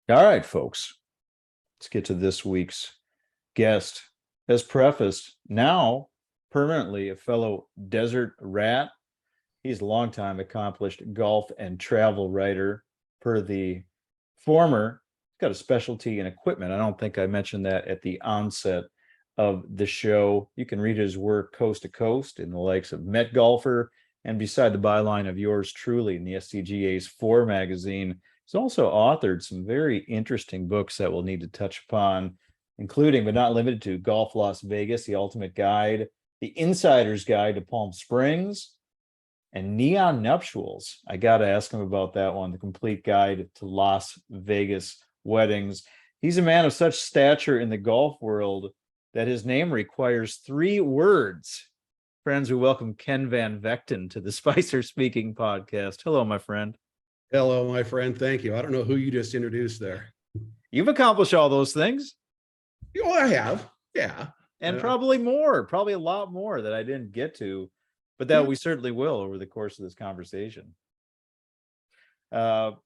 All right, folks, let's get to this week's guest. As prefaced, now permanently a fellow desert rat. He's a longtime accomplished golf and travel writer. Per the former, he's got a specialty in equipment. I don't think I mentioned that at the onset of the show. You can read his work coast to coast in the likes of Met Golfer and beside the byline of yours truly in the SCGA's 4 magazine. He's also authored some very interesting books that we'll need to touch upon, including but not limited to Golf Las Vegas, the Ultimate Guide, the Insider's Guide to Palm Springs, and Neon Nuptials. I got to ask him about that one, the complete guide to Las Vegas weddings. He's a man of such stature in the golf world that his name requires 3 words. Friends, we welcome Ken Van Vechten to the Spicer Speaking podcast. Hello, my friend. Hello, my friend. Thank you. I don't know who you just introduced there. You've accomplished all those things. Oh, I have. Yeah. And probably a lot more that I didn't get to, but that we certainly will over the course of this conversation. But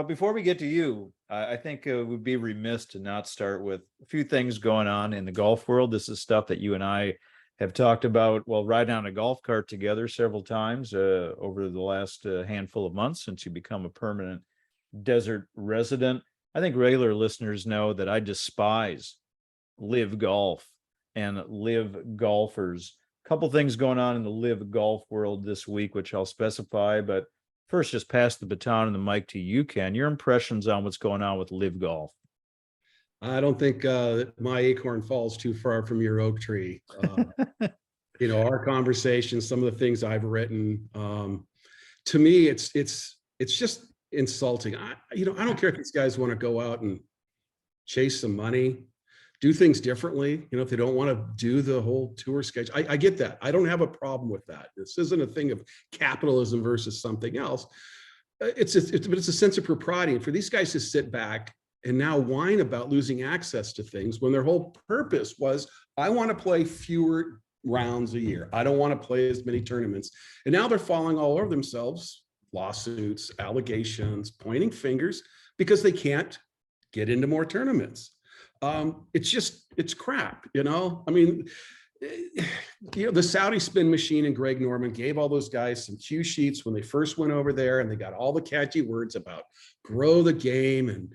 before we get to you, I think it would be remiss to not start with a few things going on in the golf world. This is stuff that you and I have talked about while riding on a golf cart together several times over the last handful of months since you become a permanent desert resident. I think regular listeners know that I despise live golf and live golfers. A couple things going on in the live golf world this week, which I'll specify, but first, just pass the baton and the mic to you, Ken. Your impressions on what's going on with live golf. I don't think my acorn falls too far from your oak tree. Our conversations, some of the things I've written, to me, it's just insulting. I don't care if these guys want to go out and chase some money, do things differently. If they don't want to do the whole tour schedule, I get that. I don't have a problem with that. This isn't a thing of capitalism versus something else. But it's a sense of propriety. And for these guys to sit back and now whine about losing access to things when their whole purpose was, I want to play fewer rounds a year. I don't want to play as many tournaments. And now they're falling all over themselves, lawsuits, allegations, pointing fingers because they can't get into more tournaments. It's crap, I mean, the Saudi spin machine and Greg Norman gave all those guys some cue sheets when they first went over there, and they got all the catchy words about grow the game and,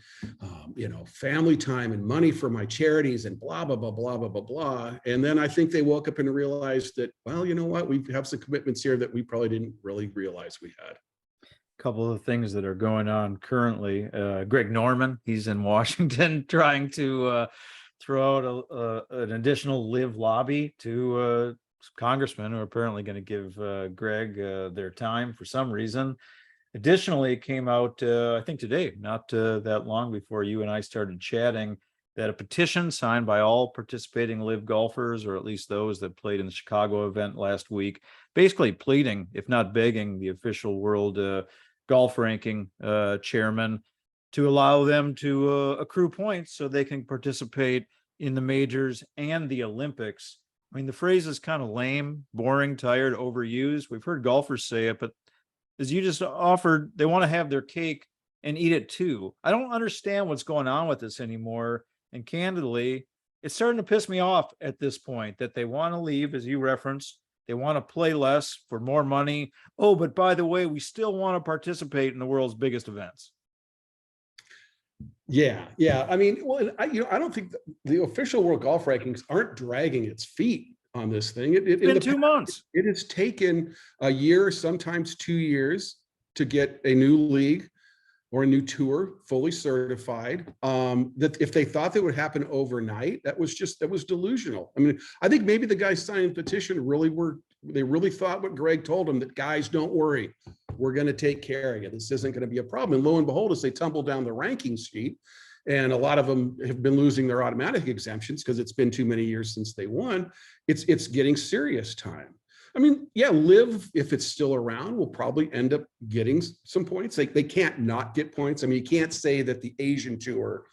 family time and money for my charities and blah, blah, blah, blah, blah, blah, blah. And then I think they woke up and realized that, well, you know what, we have some commitments here that we probably didn't really realize we had. Couple of things that are going on currently. Greg Norman, he's in Washington trying to throw out an additional live lobby to congressmen who are apparently going to give Greg their time for some reason. Additionally, it came out, I think today, not that long before you and I started chatting, that a petition signed by all participating live golfers, or at least those that played in the Chicago event last week, basically pleading, if not begging, the official world golf ranking chairman to allow them to accrue points so they can participate in the majors and the Olympics. I mean, the phrase is kind of lame, boring, tired, overused. We've heard golfers say it, but as you just offered, they want to have their cake and eat it too. I don't understand what's going on with this anymore. And candidly, it's starting to piss me off at this point that they want to leave, as you referenced. They want to play less for more money. Oh, but by the way, we still want to participate in the world's biggest events. Yeah. I mean, well, I don't think the official world golf rankings aren't dragging its feet on this thing. It's been 2 months. It has taken a year, sometimes 2 years, to get a new league or a new tour fully certified. That if they thought that would happen overnight, that was delusional. I mean, I think maybe the guys signing the petition really thought what Greg told them, that guys, don't worry, we're going to take care of you. This isn't going to be a problem. And lo and behold, as they tumble down the ranking sheet, and a lot of them have been losing their automatic exemptions because it's been too many years since they won, it's getting serious time. I mean, yeah, live, if it's still around, will probably end up getting some points. They can't not get points. I mean, you can't say that the Asian tour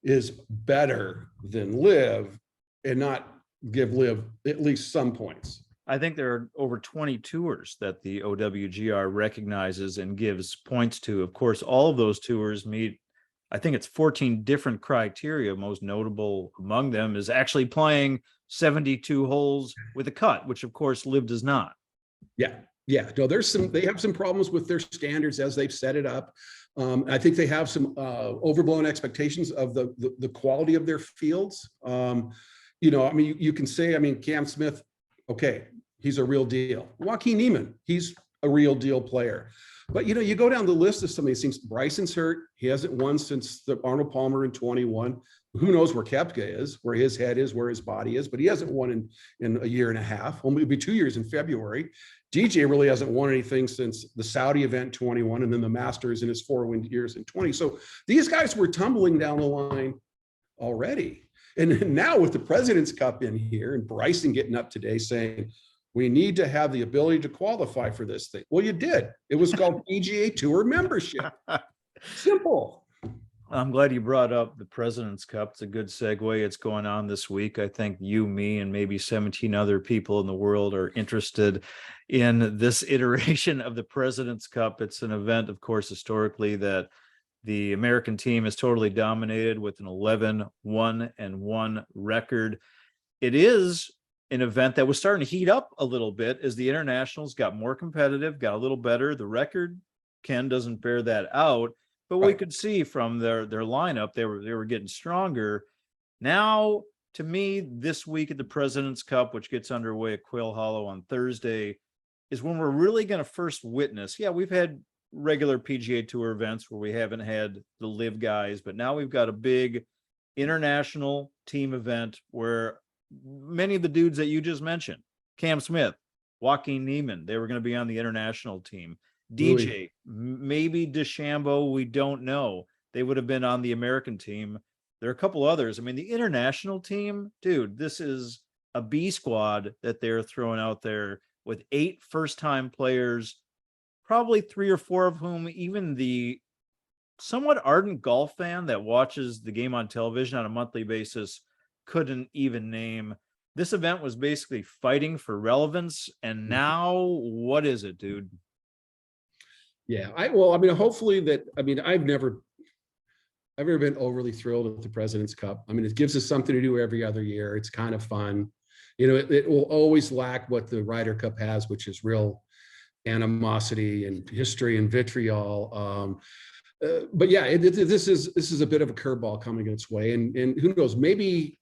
is better than live and not give live at least some points. I think there are over 20 tours that the OWGR recognizes and gives points to. Of course, all of those tours meet I think it's 14 different criteria. Most notable among them is actually playing 72 holes with a cut, which of course Liv does not. Yeah. Yeah. No, they have some problems with their standards as they've set it up. I think they have some overblown expectations of the quality of their fields. I mean, you can say, I mean, Cam Smith, okay, he's a real deal. Joaquin Niemann, he's a real deal player. But, you go down the list of some of these things. Bryson's hurt. He hasn't won since the Arnold Palmer in 21. Who knows where Koepka is, where his head is, where his body is, but he hasn't won in a year and a half. Only it'll be 2 years in February. DJ really hasn't won anything since the Saudi event 21 and then the Masters in his 4 years in 20. So these guys were tumbling down the line already. And now with the President's Cup in here and Bryson getting up today saying, we need to have the ability to qualify for this thing. Well, you did. It was called PGA Tour membership. Simple. I'm glad you brought up the President's Cup. It's a good segue. It's going on this week. I think you, me, and maybe 17 other people in the world are interested in this iteration of the President's Cup. It's an event, of course, historically that the American team has totally dominated with an 11-1-1 record. It is an event that was starting to heat up a little bit as the internationals got more competitive, got a little better. The record, Ken, doesn't bear that out, but we could see from their lineup they were getting stronger. Now, to me, this week at the President's Cup, which gets underway at Quail Hollow on Thursday, is when we're really going to first witness. Yeah, we've had regular PGA Tour events where we haven't had the live guys, but now we've got a big international team event where many of the dudes that you just mentioned, Cam Smith, Joaquin Niemann, they were going to be on the international team. DJ, maybe DeChambeau, we don't know. They would have been on the American team. There are a couple others. I mean, the international team, dude, this is a B squad that they're throwing out there with 8 first-time players, probably 3 or 4 of whom even the somewhat ardent golf fan that watches the game on television on a monthly basis couldn't even name. This event was basically fighting for relevance, and now what is it, dude? Yeah, hopefully I've never been overly thrilled with the President's Cup. I mean, it gives us something to do every other year. It's kind of fun. It will always lack what the Ryder Cup has, which is real animosity and history and vitriol. But yeah, this is a bit of a curveball coming its way, and who knows, maybe,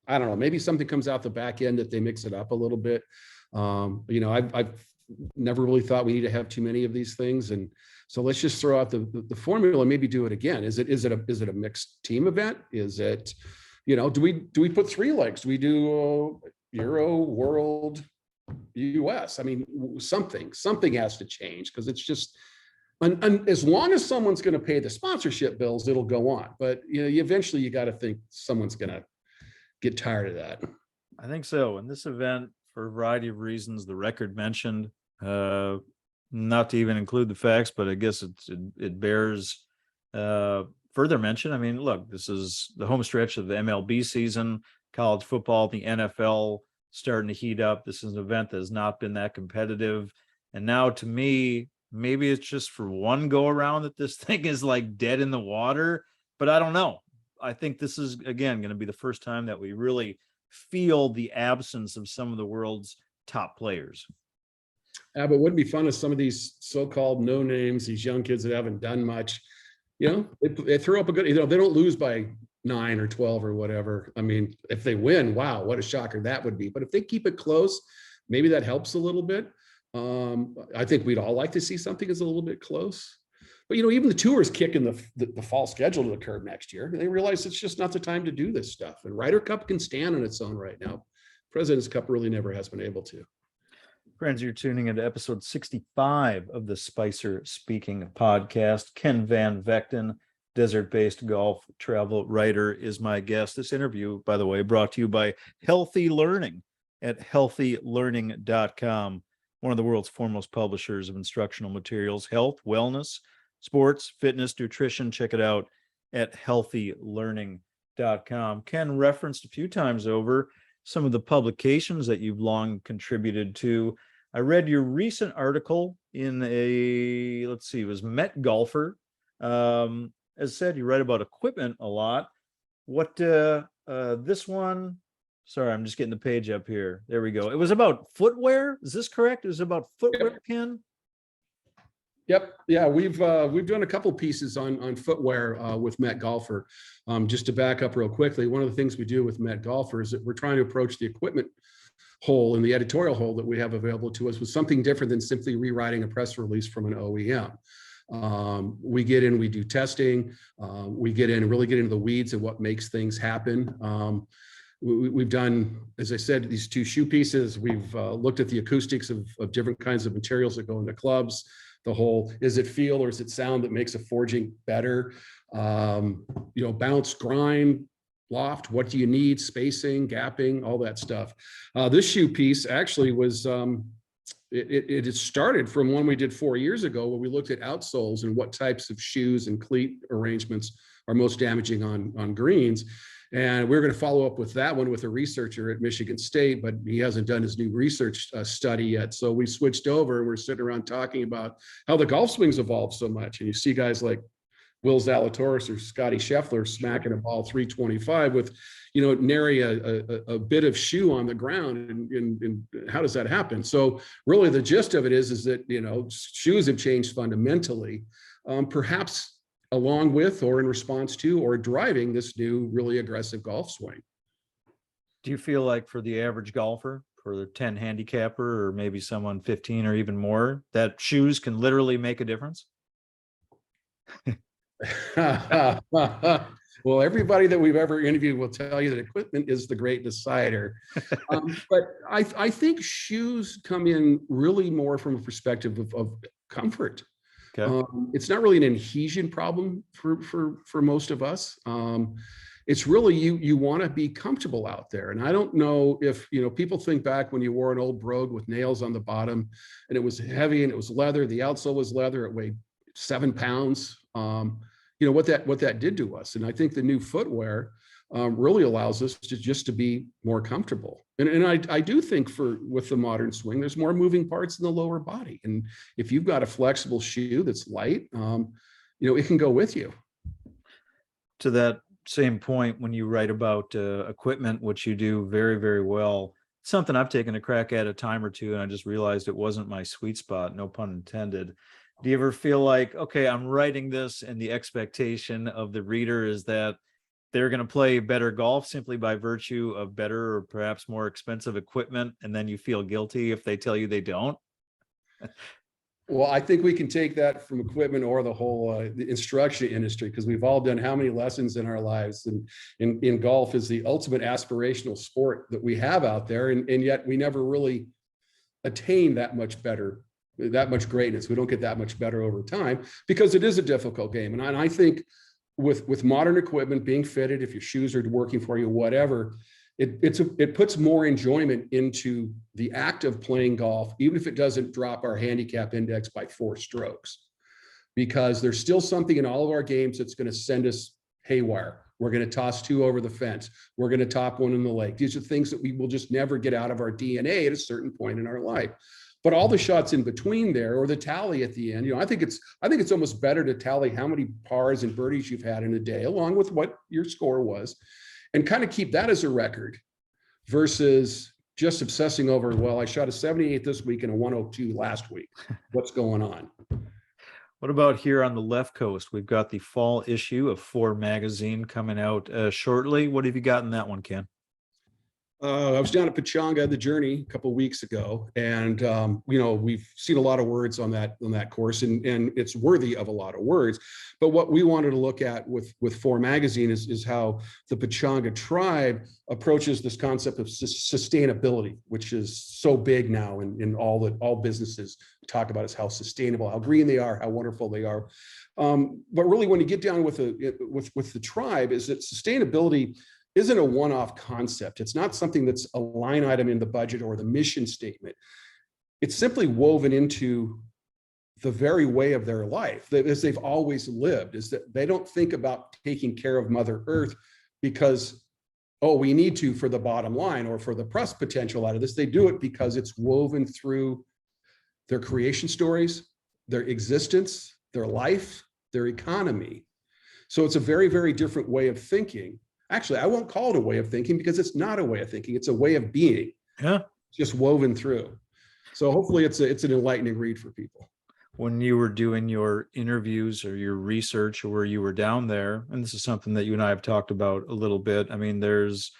I don't know, maybe something comes out the back end that they mix it up a little bit. I've never really thought we need to have too many of these things, and so let's just throw out the formula and maybe do it again. Is it a mixed team event? Is it, do we put 3 legs? Do we do Euro, World, US? I mean, something has to change, because it's just, and as long as someone's going to pay the sponsorship bills, it'll go on. But eventually you got to think someone's going to get tired of that. I think so. In this event, for a variety of reasons, the record mentioned, not to even include the facts, but I guess it bears further mention. I mean, look, this is the home stretch of the MLB season, college football, the NFL starting to heat up. This is an event that has not been that competitive. And now, to me, maybe it's just for one go around that this thing is like dead in the water, but I don't know. I think this is, again, going to be the first time that we really feel the absence of some of the world's top players. But wouldn't it be fun if some of these so-called no names, these young kids that haven't done much, they throw up a good, they don't lose by 9 or 12 or whatever. I mean, if they win, wow, what a shocker that would be. But if they keep it close, maybe that helps a little bit. I think we'd all like to see something that's a little bit close. But, even the tours kicking the fall schedule to the curb next year. They realize it's just not the time to do this stuff. And Ryder Cup can stand on its own right now. President's Cup really never has been able to. Friends, you're tuning into episode 65 of the Spicer Speaking podcast. Ken Van Vechten, desert-based golf travel writer, is my guest. This interview, by the way, brought to you by Healthy Learning at healthylearning.com, one of the world's foremost publishers of instructional materials, health, wellness, sports, fitness, nutrition. Check it out at healthylearning.com. Ken referenced a few times over some of the publications that you've long contributed to. I read your recent article in it was Met Golfer, as said, you write about equipment a lot. What this one? Sorry, I'm just getting the page up here. There we go. It was about footwear. Is this correct? It was about footwear, Ken? Yep. Yeah, we've done a couple pieces on footwear with Met Golfer. Just to back up real quickly, one of the things we do with Met Golfer is that we're trying to approach the equipment hole and the editorial hole that we have available to us with something different than simply rewriting a press release from an OEM. We get in, we do testing, we get in and really get into the weeds of what makes things happen. We've done, as I said, these 2 shoe pieces. We've looked at the acoustics of different kinds of materials that go into clubs. The whole, is it feel or is it sound that makes a forging better? Bounce, grind, loft, what do you need? Spacing, gapping, all that stuff. This shoe piece actually was, it started from one we did 4 years ago where we looked at outsoles and what types of shoes and cleat arrangements are most damaging on greens. And we're going to follow up with that one with a researcher at Michigan State, but he hasn't done his new research study yet. So we switched over and we're sitting around talking about how the golf swings evolved so much. And you see guys like Will Zalatoris or Scotty Scheffler smacking a ball 325 with, nary a bit of shoe on the ground. And how does that happen? So really the gist of it is that, shoes have changed fundamentally, perhaps along with or in response to or driving this new really aggressive golf swing. Do you feel like for the average golfer, for the 10 handicapper, or maybe someone 15 or even more, that shoes can literally make a difference? Well, everybody that we've ever interviewed will tell you that equipment is the great decider. But I think shoes come in really more from a perspective of comfort. Okay. It's not really an adhesion problem for most of us. It's really you want to be comfortable out there. And I don't know if, people think back when you wore an old brogue with nails on the bottom and it was heavy and it was leather, the outsole was leather, it weighed 7 pounds. What that did to us. And I think the new footwear really allows us to be more comfortable. And I do think with the modern swing, there's more moving parts in the lower body. And if you've got a flexible shoe that's light, it can go with you. To that same point, when you write about equipment, which you do very, very well, something I've taken a crack at a time or two, and I just realized it wasn't my sweet spot, no pun intended. Do you ever feel like, okay, I'm writing this and the expectation of the reader is that they're going to play better golf simply by virtue of better or perhaps more expensive equipment, and then you feel guilty if they tell you they don't? Well, I think we can take that from equipment or the whole the instruction industry, because we've all done how many lessons in our lives, and in golf is the ultimate aspirational sport that we have out there, and yet we never really attain that much better, that much greatness. We don't get that much better over time because it is a difficult game. And I think with modern equipment being fitted, if your shoes are working for you, whatever, it puts more enjoyment into the act of playing golf, even if it doesn't drop our handicap index by 4 strokes, because there's still something in all of our games that's going to send us haywire. We're going to toss 2 over the fence. We're going to top 1 in the lake. These are things that we will just never get out of our DNA at a certain point in our life. But all the shots in between there, or the tally at the end, I think it's almost better to tally how many pars and birdies you've had in a day, along with what your score was, and kind of keep that as a record versus just obsessing over, well, I shot a 78 this week and a 102 last week. What's going on? What about here on the left coast? We've got the fall issue of Four magazine coming out shortly. What have you got in that one, Ken? I was down at Pechanga, the Journey, a couple of weeks ago, and we've seen a lot of words on that course, and it's worthy of a lot of words. But what we wanted to look at with Four magazine is how the Pechanga tribe approaches this concept of sustainability, which is so big now in all businesses talk about is how sustainable, how green they are, how wonderful they are. But really, when you get down with the tribe, is that sustainability isn't a one-off concept. It's not something that's a line item in the budget or the mission statement. It's simply woven into the very way of their life, as they've always lived, is that they don't think about taking care of Mother Earth because, oh, we need to for the bottom line or for the press potential out of this. They do it because it's woven through their creation stories, their existence, their life, their economy. So it's a very, very different way of thinking. Actually, I won't call it a way of thinking because it's not a way of thinking. It's a way of being, Yeah. just woven through. So hopefully it's an enlightening read for people. When you were doing your interviews or your research or where you were down there, and this is something that you and I have talked about a little bit. I mean, there's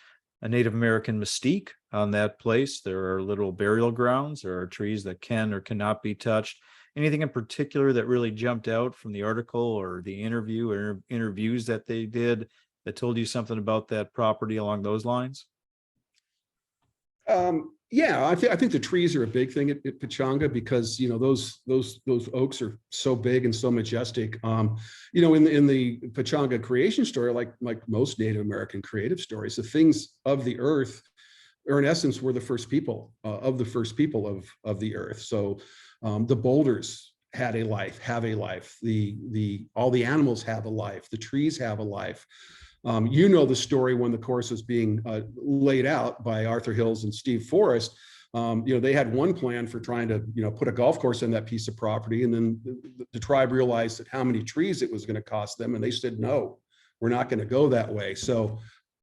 a Native American mystique on that place. There are literal burial grounds. There are trees that can or cannot be touched. Anything in particular that really jumped out from the article or the interview or interviews that they did that told you something about that property along those lines? Yeah, I think the trees are a big thing at Pechanga because those oaks are so big and so majestic. In the Pechanga creation story, like most Native American creative stories, the things of the earth, or in essence, were the first people of the earth. So the boulders had a life, have a life. All the animals have a life. The trees have a life. The story when the course was being laid out by Arthur Hills and Steve Forrest. They had one plan for trying to, put a golf course in that piece of property. And then the tribe realized that how many trees it was going to cost them. And they said, no, we're not going to go that way. So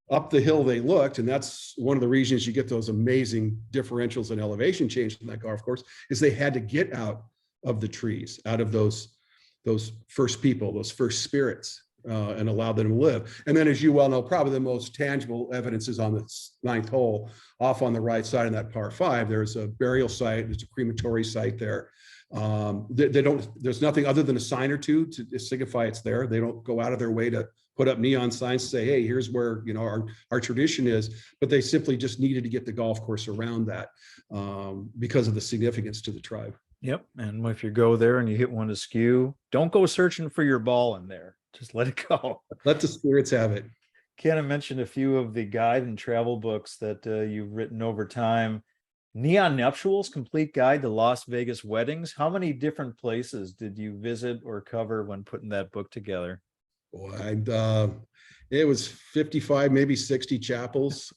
up the hill they looked, and that's one of the reasons you get those amazing differentials and elevation change in that golf course, is they had to get out of the trees, out of those first people, those first spirits. And allow them to live. And then, as you well know, probably the most tangible evidence is on the ninth hole, off on the right side of that par 5. There's a burial site. There's a crematory site there. There's nothing other than a sign or two to signify it's there. They don't go out of their way to put up neon signs to say, hey, here's where our tradition is. But they simply just needed to get the golf course around that because of the significance to the tribe. Yep. And if you go there and you hit one askew, don't go searching for your ball in there. Just let it go. Let the spirits have it. Ken, I mentioned a few of the guide and travel books that you've written over time. Neon Nuptials, Complete Guide to Las Vegas Weddings. How many different places did you visit or cover when putting that book together? Boy, it was 55, maybe 60 chapels.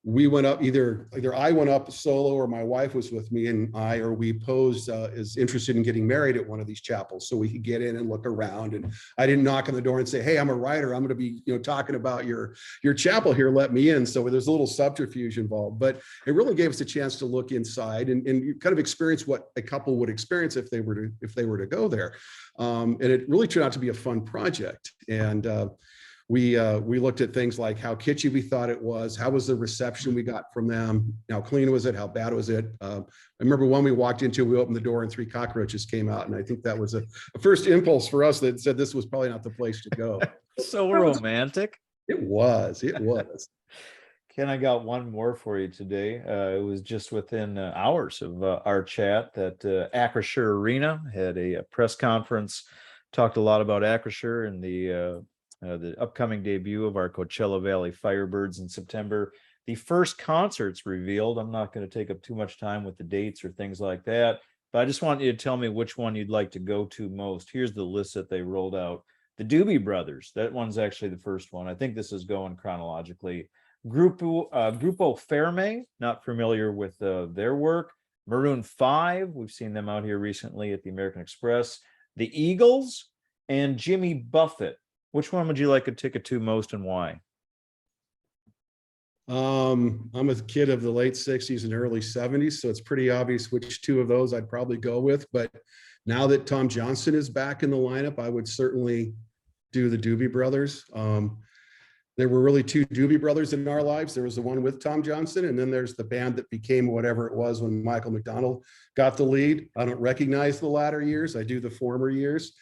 We went up, either I went up solo or my wife was with me, and we posed as interested in getting married at one of these chapels so we could get in and look around. And I didn't knock on the door and say, hey, I'm a writer. I'm going to be talking about your chapel here. Let me in. So there's a little subterfuge involved, but it really gave us a chance to look inside and kind of experience what a couple would experience if they were to go there. And it really turned out to be a fun project. And we looked at things like how kitschy we thought it was, how was the reception we got from them, how clean was it, how bad was it. I remember when we walked into, we opened the door and 3 cockroaches came out, and I think that was a first impulse for us that said this was probably not the place to go. So romantic. It was. Ken, I got one more for you today. It was just within hours of our chat that Acrisure Arena had a press conference, talked a lot about Acrisure and the upcoming debut of our Coachella Valley Firebirds in September. The first concerts revealed. I'm not going to take up too much time with the dates or things like that, but I just want you to tell me which one you'd like to go to most. Here's the list that they rolled out. The Doobie Brothers. That one's actually the first one. I think this is going chronologically. Grupo Ferme, not familiar with their work. Maroon 5, we've seen them out here recently at the American Express. The Eagles and Jimmy Buffett. Which one would you like a ticket to most and why? I'm a kid of the late 60s and early 70s, so it's pretty obvious which two of those I'd probably go with. But now that Tom Johnson is back in the lineup, I would certainly do the Doobie Brothers. There were really 2 Doobie Brothers in our lives. There was the one with Tom Johnson, and then there's the band that became whatever it was when Michael McDonald got the lead. I don't recognize the latter years. I do the former years.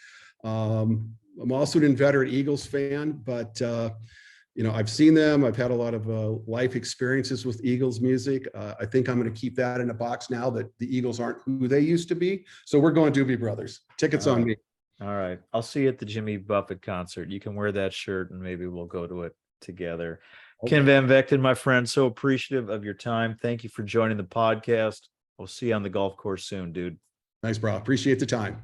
I'm also an inveterate Eagles fan, but I've seen them. I've had a lot of life experiences with Eagles music. I think I'm going to keep that in a box now that the Eagles aren't who they used to be. So we're going Doobie Brothers. Tickets on me. All right. I'll see you at the Jimmy Buffett concert. You can wear that shirt and maybe we'll go to it together. Okay. Ken Van Vechten, my friend, so appreciative of your time. Thank you for joining the podcast. We'll see you on the golf course soon, dude. Thanks, bro. Appreciate the time.